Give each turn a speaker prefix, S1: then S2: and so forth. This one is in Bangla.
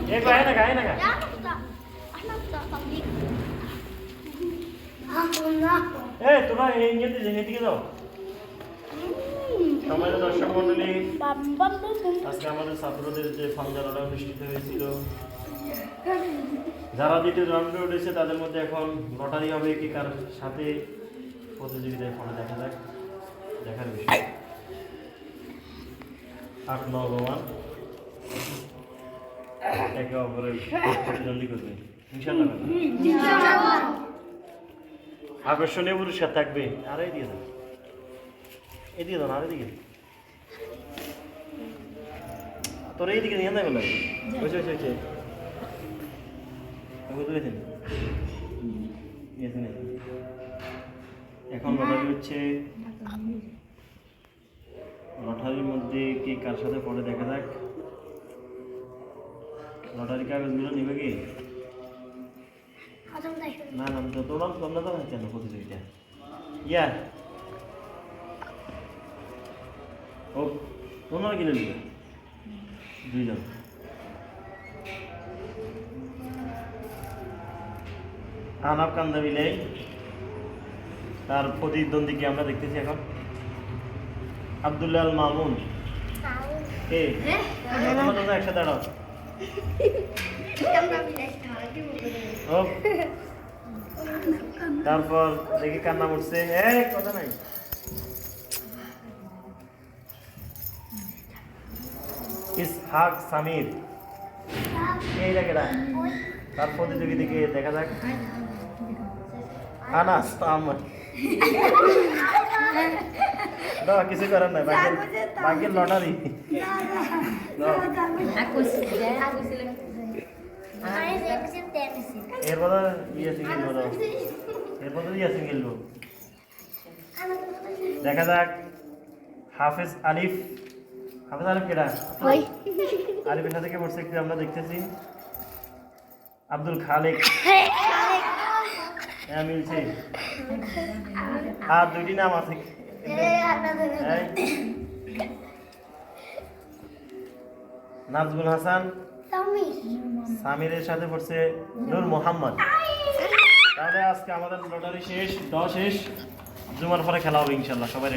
S1: एक आहे ना काय ना काय ए তোমরা এদিকে যাও আমাদের দর্শক মণ্ডলী আজকে আমাদের ছাত্রদের যে ফাংশন ওটা অনুষ্ঠিত হয়েছিল যারা দ্বিতীয় রাউন্ডে উঠেছে তাদের মধ্যে এখন লটারি হবে কি কার সাথে প্রতিযোগিতায় ফোনে দেখা যাক দেখার বিষয় 8-9 রোমান একে অপরের প্রতিদ্বন্দ্বী করবে ইনশাআল্লাহ আকর্ষণীয় পুরস্কার থাকবে আর এদিকে যান আর এদিকে তোর এইদিকে নিয়ে যাবে না হয়েছে এখন লটারি হচ্ছে লটারির মধ্যে কি কার সাথে পড়ে দেখা যাক লটারি কাগজগুলো নিবে কি না না তোমরা তো হচ্ছে না প্রতিযোগিতা ইয়া ও তোমরা কিনে নিবে দুইজন আনাব কান্দা মিলে তার প্রতিদ্বন্দ্বীকে আমরা দেখতেছি এখন আব্দুল্লাহ আল মামুন তোমরা একসাথে দাঁড়াও তারপর দেখি কান্না উঠছে কথা নাই ইসহাক সামির এই জায়গাটা তার প্রতিযোগীদেরকে দেখা যাক আনাস আহমদ কিছু করার নাই ভাগ্যের লটারি এরপর খেলবো দেখা যাক হাফেজ আলিফ কেডা আলিফের সাথে কে পড়ছে একটু আমরা দেখতেছি আব্দুল খালেক হ্যাঁ মিলছে আর দুইটি নাম আছে নাজমুল হাসান সামিরের সাথে পড়ছে নূর মোহাম্মদ তাহলে আজকে আমাদের লটারি শেষ 10 শেষ জুমার পরে খেলা হবে ইনশাল্লাহ সবাই